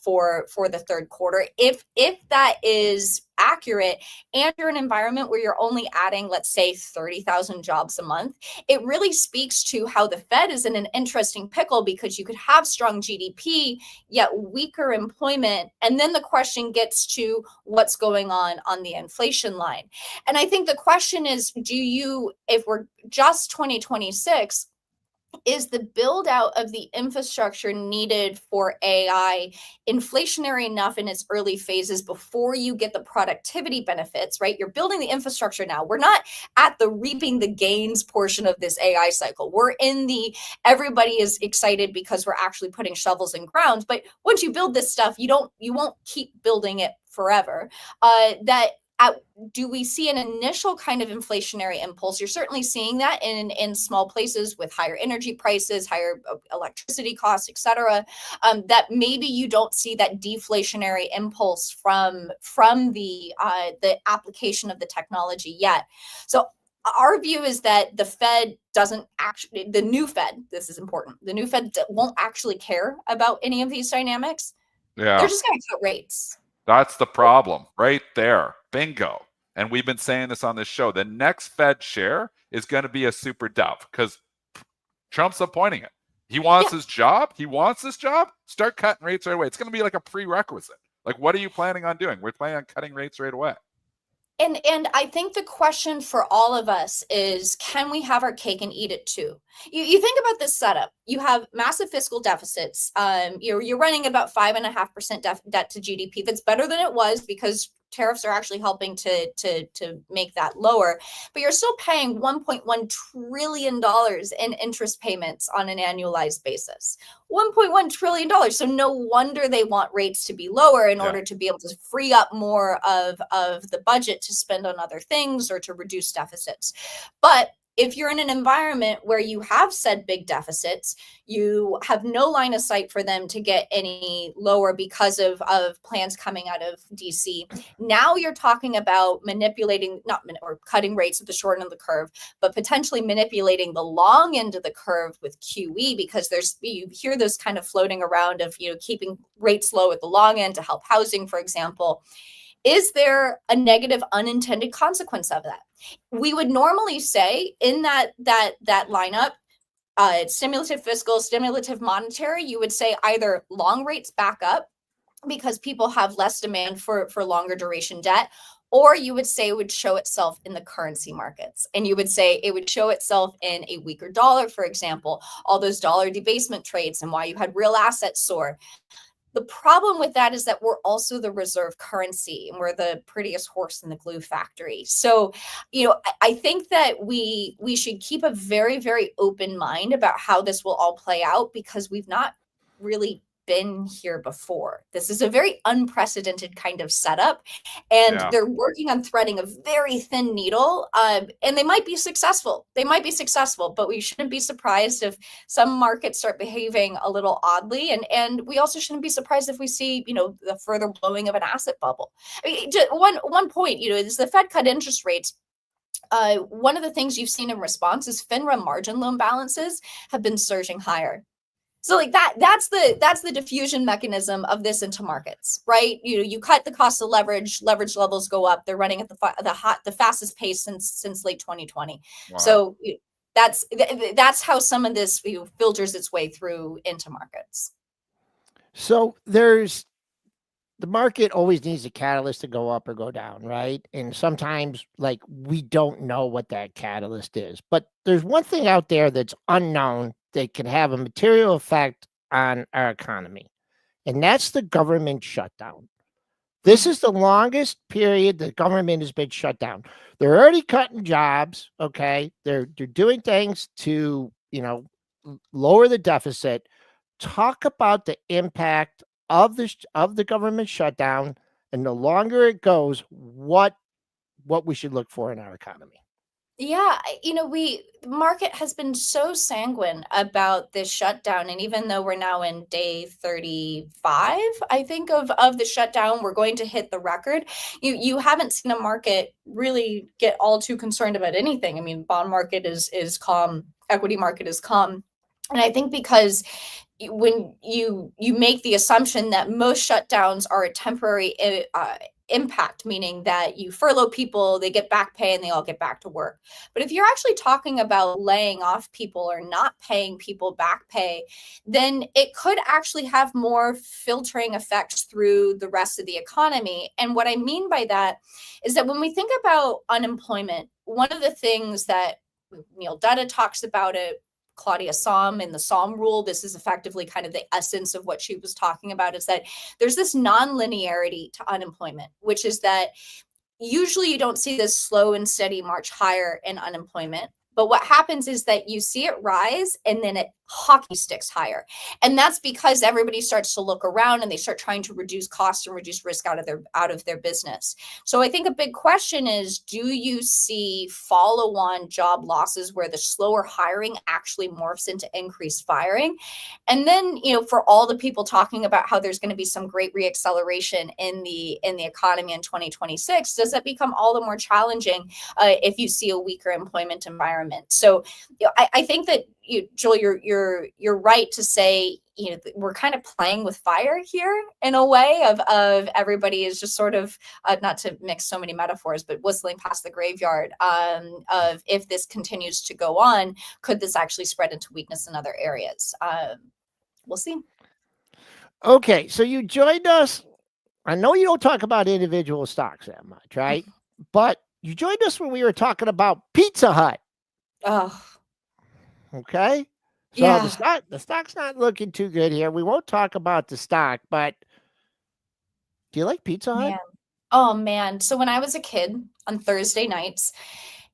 for the third quarter. If that is accurate, and you're in an environment where you're only adding, let's say, 30,000 jobs a month, it really speaks to how the Fed is in an interesting pickle, because you could have strong GDP, yet weaker employment. And then the question gets to what's going on the inflation line. And I think the question is, if we're just 2026, is the build out of the infrastructure needed for AI inflationary enough in its early phases before you get the productivity benefits, right? You're building the infrastructure now. We're not at the reaping the gains portion of this AI cycle. We're in the everybody is excited because we're actually putting shovels in ground. But once you build this stuff, you won't keep building it forever. Do we see an initial kind of inflationary impulse? You're certainly seeing that in small places with higher energy prices, higher electricity costs, et cetera, that maybe you don't see that deflationary impulse from the application of the technology yet. So our view is that the Fed doesn't actually, the new Fed, this is important, the new Fed won't actually care about any of these dynamics. Yeah. They're just going to cut rates. That's the problem right there. Bingo. And we've been saying this on this show. The next Fed chair is going to be a super dove because Trump's appointing it. He wants his job. He wants this job. Start cutting rates right away. It's going to be like a prerequisite. Like, what are you planning on doing? We're planning on cutting rates right away. And I think the question for all of us is, can we have our cake and eat it too? You think about this setup. You have massive fiscal deficits. You're running about 5.5% debt to GDP. That's better than it was because tariffs are actually helping to make that lower. But you're still paying $1.1 trillion in interest payments on an annualized basis. $1.1 trillion. So no wonder they want rates to be lower in order to be able to free up more of the budget to spend on other things or to reduce deficits. But if you're in an environment where you have said big deficits, you have no line of sight for them to get any lower because of plans coming out of DC. Now you're talking about cutting rates at the short end of the curve, but potentially manipulating the long end of the curve with QE, because you hear those kind of floating around of, keeping rates low at the long end to help housing, for example. Is there a negative unintended consequence of that? We would normally say in that lineup, stimulative fiscal, stimulative monetary, you would say either long rates back up because people have less demand for longer duration debt, Or you would say it would show itself in the currency markets. And you would say it would show itself in a weaker dollar, for example, all those dollar debasement trades and why you had real assets soar. The problem with that is that we're also the reserve currency and we're the prettiest horse in the glue factory. So, I think that we should keep a very, very open mind about how this will all play out, because we've not really been here before. This is a very unprecedented kind of setup, and they're working on threading a very thin needle, and they might be successful. But we shouldn't be surprised if some markets start behaving a little oddly, and we also shouldn't be surprised if we see, the further blowing of an asset bubble. I mean, just one point, is the Fed cut interest rates. One of the things you've seen in response is FINRA margin loan balances have been surging higher. So like that's the diffusion mechanism of this into markets, right? You cut the cost of leverage levels go up. They're running at the fastest pace since late 2020. Wow. So that's how some of this filters its way through into markets. So the market always needs a catalyst to go up or go down, right? And sometimes like we don't know what that catalyst is, but there's one thing out there that's unknown that can have a material effect on our economy, and that's the government shutdown. This is the longest period the government has been shut down. They're already cutting jobs, okay? They're doing things to, lower the deficit. Talk about the impact of the government shutdown, and the longer it goes, what we should look for in our economy. Yeah, the market has been so sanguine about this shutdown. And even though we're now in day 35, I think, of the shutdown, we're going to hit the record. You haven't seen a market really get all too concerned about anything. I mean, bond market is calm, equity market is calm. And I think because when you make the assumption that most shutdowns are a temporary impact, meaning that you furlough people, they get back pay, and they all get back to work. But if you're actually talking about laying off people or not paying people back pay, then it could actually have more filtering effects through the rest of the economy. And what I mean by that is that when we think about unemployment, one of the things that Neil Dutta talks about it, Claudia Sahm in the Sahm rule, this is effectively kind of the essence of what she was talking about, is that there's this non-linearity to unemployment, which is that usually you don't see this slow and steady march higher in unemployment. But what happens is that you see it rise and then it hockey sticks higher. And that's because everybody starts to look around and they start trying to reduce costs and reduce risk out of their business. So I think a big question is, do you see follow-on job losses where the slower hiring actually morphs into increased firing? And then, for all the people talking about how there's going to be some great reacceleration in the economy in 2026, does that become all the more challenging if you see a weaker employment environment? So I think that Joel, you're right to say, we're kind of playing with fire here in a way of everybody is just sort of, not to mix so many metaphors, but whistling past the graveyard of, if this continues to go on, could this actually spread into weakness in other areas? We'll see. Okay, so you joined us. I know you don't talk about individual stocks that much, right? But you joined us when we were talking about Pizza Hut. Oh. Okay. So yeah. The stock's not looking too good here. We won't talk about the stock, but do you like Pizza Hut? Man. Oh man. So when I was a kid on Thursday nights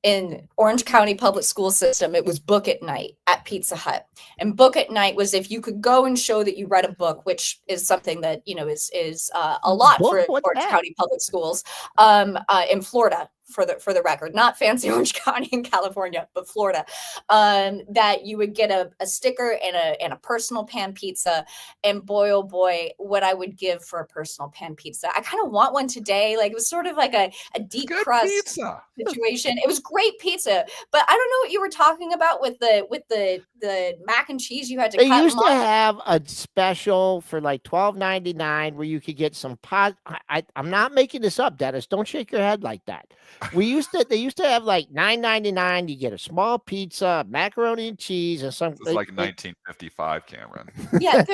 in Orange County public school system, it was book at night at Pizza Hut. And book at night was if you could go and show that you read a book, which is something that, is a lot for Orange County public schools in Florida. For the record, not fancy Orange County in California, but Florida, that you would get a sticker and a personal pan pizza. And boy, oh boy, what I would give for a personal pan pizza. I kind of want one today. Like, it was sort of like a deep crust pizza situation. It was great pizza, but I don't know what you were talking about with the mac and cheese you had to cut. They used to have a special for like $12.99 where you could get some pot. I'm not making this up, Dennis. Don't shake your head like that. They used to have like $9.99. You get a small pizza, macaroni and cheese, and some. This is like 1955, Cameron. Yeah,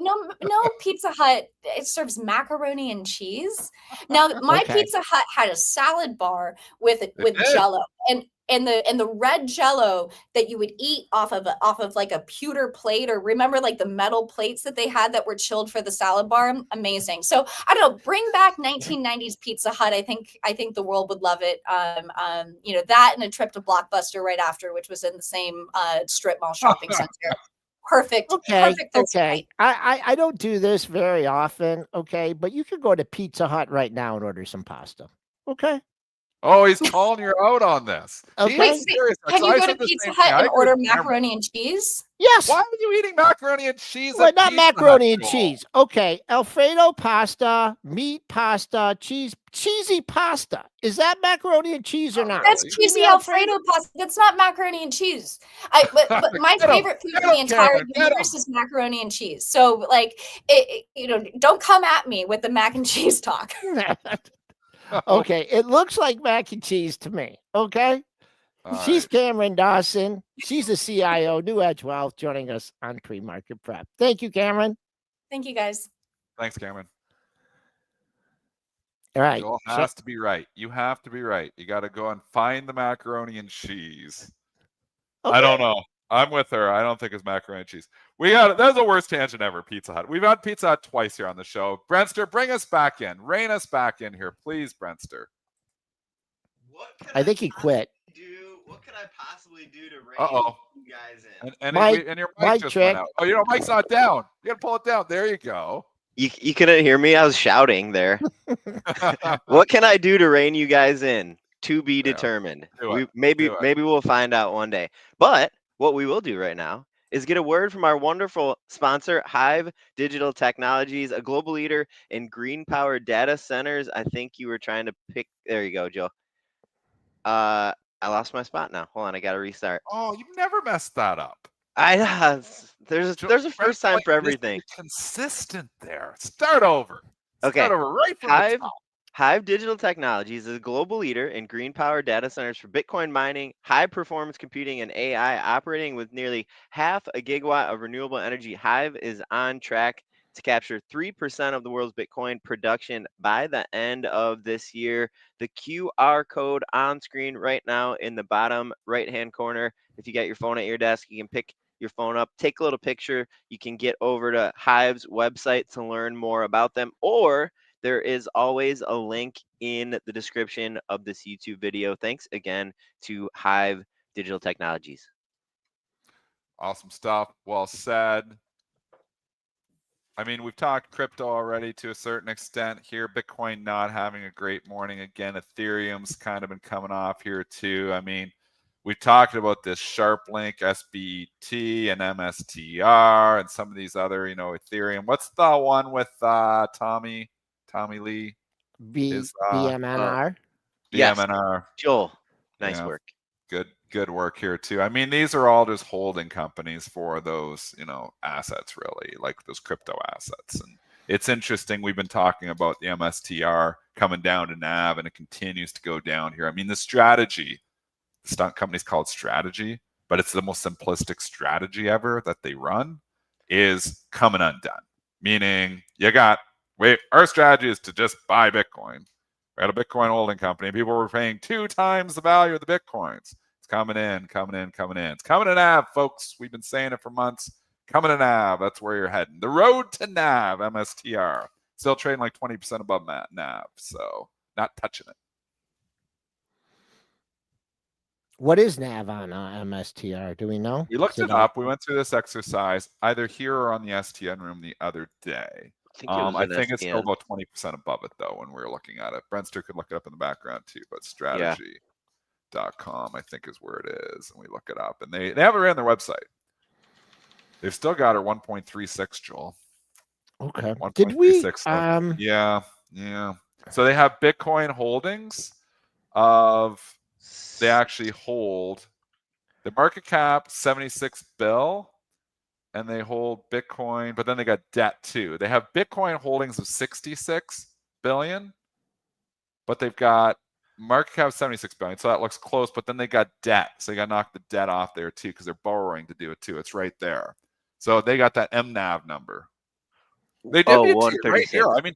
no Pizza Hut. It serves macaroni and chease. Now, my Okay. Pizza Hut had a salad bar with did. Jello, and the red Jello that you would eat off of like a pewter plate, or remember like the metal plates that they had that were chilled for the salad bar. Amazing. So I don't know. Bring back 1990s Pizza Hut. I think the world would love it. That and a trip to Blockbuster right after, which was in the same strip mall shopping center. Perfect. Okay. Perfect. Okay. I don't do this very often. Okay. But you could go to Pizza Hut right now and order some pasta. Okay. Oh, he's calling you out on this. Okay. Wait, can you go to Pizza Hut and order macaroni and cheese? Yes. Why are you eating macaroni and cheese? Well, not Pizza macaroni Hut, and cheese. Okay. Alfredo pasta, meat pasta, cheesy pasta. Is that macaroni and cheese or not? That's cheesy Alfredo pasta. That's not macaroni and cheese. But my favorite food in the entire universe is macaroni and cheese. So like, don't come at me with the mac and cheese talk. Okay, it looks like mac and cheese to me. Okay. She's Cameron Dawson. She's the CIO, NewEdge Wealth, joining us on Pre-Market Prep. Thank you, Cameron. Thank you, guys. Thanks, Cameron. All right. Joel has to be right. You have to be right. You got to go and find the macaroni and cheese. Okay. I don't know. I'm with her. I don't think it's macaroni and cheese. That's the worst tangent ever, Pizza Hut. We've had Pizza Hut twice here on the show. Brentster, bring us back in. Rein us back in here, please, Brentster. I think he quit. What can I possibly do to rein you guys in? And your mic just went out. Oh, mic's not down. You got to pull it down. There you go. You couldn't hear me? I was shouting there. What can I do to rein you guys in? To be determined. Maybe we'll find out one day. But what we will do right now is get a word from our wonderful sponsor, Hive Digital Technologies, a global leader in green power data centers. I think you were trying to pick. There you go, Joe. I lost my spot now. Hold on, I got to restart. Oh, you've never messed that up. There's a first time for everything. Consistent there. Start over. Okay. Start over right from the top. Hive Digital Technologies is a global leader in green power data centers for Bitcoin mining, high performance computing, and AI, operating with nearly 0.5 gigawatt of renewable energy. Hive is on track to capture 3% of the world's Bitcoin production by the end of this year. The QR code on screen right now in the bottom right-hand corner. If you got your phone at your desk, you can pick your phone up, take a little picture. You can get over to Hive's website to learn more about them, or there is always a link in the description of this YouTube video. Thanks again to Hive Digital Technologies. Awesome stuff. Well said. I mean, we've talked crypto already to a certain extent here. Bitcoin not having a great morning again. Ethereum's kind of been coming off here too. I mean, we talked about this SharpLink, SBT, and MSTR, and some of these other, Ethereum. What's the one with Tommy Lee? BMNR. BMNR. Joel, nice work. Good work here too. I mean, these are all just holding companies for those, assets, really, like those crypto assets. And it's interesting. We've been talking about the MSTR coming down to NAV, and it continues to go down here. I mean, the strategy, the stock company's called strategy, but it's the most simplistic strategy ever that they run, is coming undone. Meaning our strategy is to just buy Bitcoin. We had a Bitcoin holding company. People were paying 2 times the value of the Bitcoins. It's coming in. It's coming to NAV, folks. We've been saying it for months. Coming to NAV. That's where you're heading. The road to NAV, MSTR. Still trading like 20% above NAV. So not touching it. What is NAV on MSTR? Do we know? We looked it up. We went through this exercise either here or on the STN room the other day. I think it's still about 20% above it, though, when we were looking at it. Brentster could look it up in the background, too, but strategy.com, I think, is where it is. And we look it up. And they have it right on their website. They've still got her 1.36, Joel. Okay. 1.36. Did we? Yeah. So they have Bitcoin holdings they actually hold the market cap 76 bill. And they hold Bitcoin, but then they got debt too. They have Bitcoin holdings of 66 billion, but they've got market cap 76 billion, so that looks close, but then they got debt, so they got to knock the debt off there too, because they're borrowing to do it too. It's right there. So they got that MNAV number. They did it to you right here. I mean,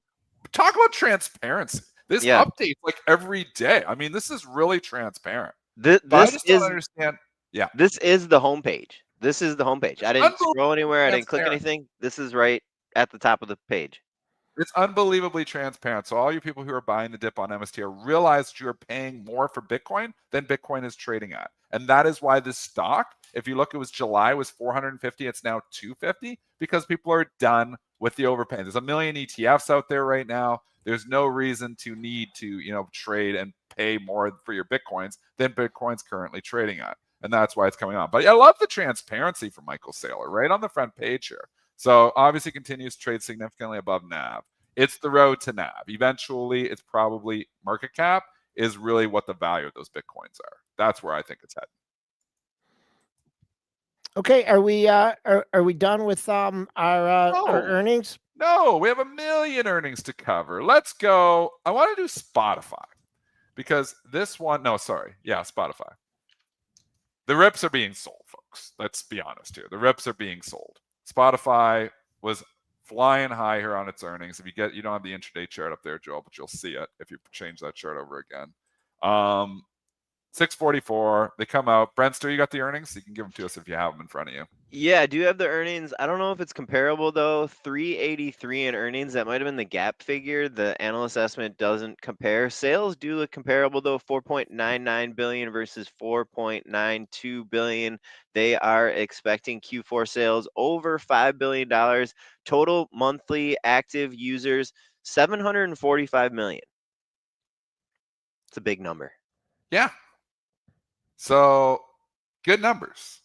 talk about transparency. This updates like every day. I mean, this is really transparent. I just don't understand. Yeah. This is the homepage. This is the homepage. I didn't scroll anywhere. I didn't click anything. This is right at the top of the page. It's unbelievably transparent. So all you people who are buying the dip on MSTR realize that you are paying more for Bitcoin than Bitcoin is trading at. And that is why this stock, if you look, it was July was 450. It's now 250 because people are done with the overpaying. There's a million ETFs out there right now. There's no reason to need to, trade and pay more for your Bitcoins than Bitcoin's currently trading at. And that's why it's coming on. But I love the transparency from Michael Saylor right on the front page here. So obviously continues to trade significantly above NAV. It's the road to NAV. Eventually, it's probably market cap is really what the value of those Bitcoins are. That's where I think it's heading. Okay, are we done with our earnings? No, we have a million earnings to cover. Let's go. I want to do Spotify because this one, Spotify. The rips are being sold, folks. Let's be honest here. The rips are being sold. Spotify was flying high here on its earnings. If you don't have the intraday chart up there, Joel, but you'll see it if you change that chart over again. 644. They come out. Brentster, you got the earnings? You can give them to us if you have them in front of you. Yeah, I do have the earnings. I don't know if it's comparable though. 383 in earnings. That might have been the gap figure. The analyst estimate doesn't compare. Sales do look comparable though. 4.99 billion versus 4.92 billion. They are expecting Q4 sales over $5 billion. Total monthly active users 745 million. It's a big number. Yeah. So good numbers.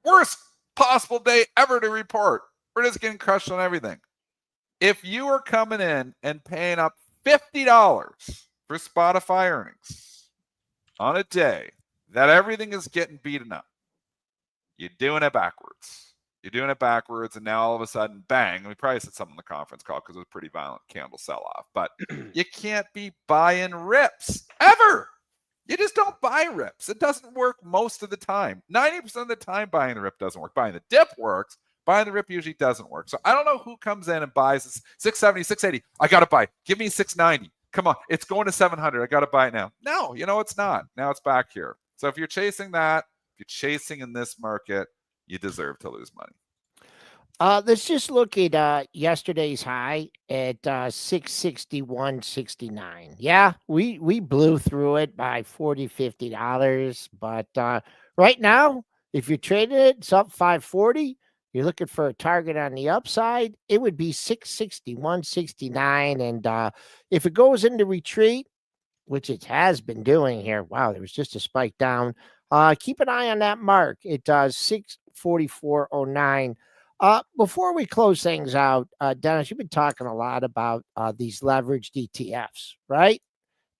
Worst possible day ever to report. We're just getting crushed on everything. If you are coming in and paying up $50 for Spotify earnings on a day that everything is getting beaten up, you're doing it backwards. You're doing it backwards, and now all of a sudden, bang. We probably said something in the conference call because it was a pretty violent candle sell-off. But you can't be buying rips ever. You just don't buy rips. It doesn't work most of the time. 90% of the time, buying the rip doesn't work. Buying the dip works. Buying the rip usually doesn't work. So I don't know who comes in and buys this 670, 680. I got to buy. Give me 690. Come on. It's going to 700. I got to buy it now. No, it's not. Now it's back here. So if you're chasing that, if you're chasing in this market, you deserve to lose money. Let's just look at yesterday's high at 661.69. Yeah, we blew through it by $40-$50, but right now, if you're trading it, it's up 540. You're looking for a target on the upside. It would be 661.69, and if it goes into retreat, which it has been doing here, wow, there was just a spike down. Keep an eye on that mark. It does 644.09. Before we close things out, Dennis, you've been talking a lot about these leveraged ETFs, right?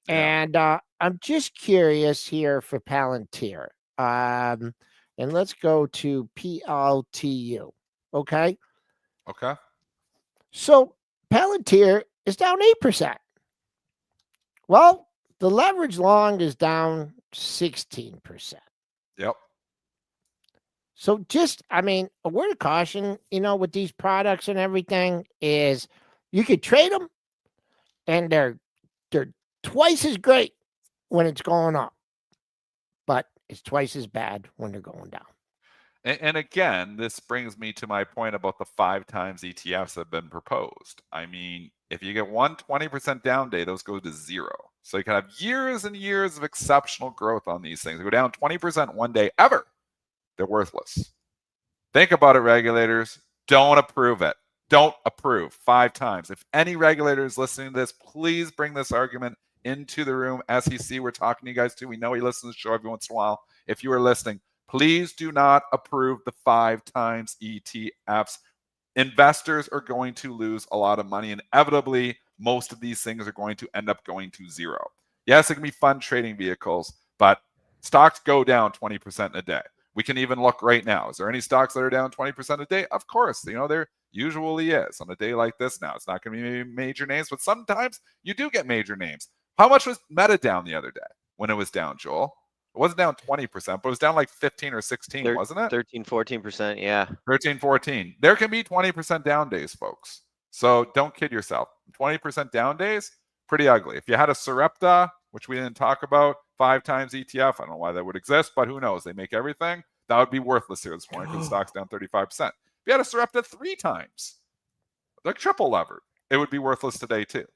Yeah. And I'm just curious here for Palantir. And let's go to PLTU. Okay. Okay. So Palantir is down 8%. Well, the leverage long is down 16%. Yep. So just, a word of caution, with these products and everything is you could trade them and they're twice as great when it's going up, but it's twice as bad when they're going down. And again, this brings me to my point about the 5 times ETFs that have been proposed. If you get 20% down day, those go to 0. So you can have years and years of exceptional growth on these things. They go down 20% one day ever. They're worthless. Think about it, regulators. Don't approve it. Don't approve 5 times. If any regulator is listening to this, please bring this argument into the room. SEC, we're talking to you guys too. We know you listen to the show every once in a while. If you are listening, please do not approve the 5 times ETFs. Investors are going to lose a lot of money. Inevitably, most of these things are going to end up going to 0. Yes, it can be fun trading vehicles, but stocks go down 20% in a day. We can even look right now. Is there any stocks that are down 20% a day? Of course, there usually is. On a day like this now, it's not going to be major names, but sometimes you do get major names. How much was Meta down the other day when it was down, Joel? It wasn't down 20%, but it was down like 15 or 16, wasn't it? 13, 14%. Yeah. 13, 14. There can be 20% down days, folks. So don't kid yourself. 20% down days, pretty ugly. If you had a Sarepta, which we didn't talk about, 5 times ETF, I don't know why that would exist, but who knows? They make everything. That would be worthless here this morning because the stock's down 35%. If you had a Sarepta 3 times, like triple levered, it would be worthless today too.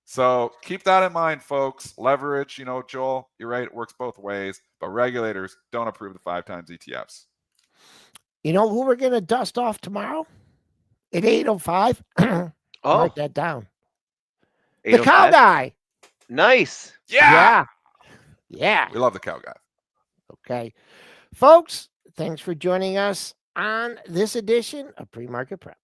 So keep that in mind, folks. Leverage, Joel, you're right. It works both ways, but regulators don't approve the 5 times ETFs. You know who we're going to dust off tomorrow at 8:05? Mark that down. The cow 805? guy. Nice. Yeah. We love the cow guy. Okay. Folks, thanks for joining us on this edition of Pre-Market Prep.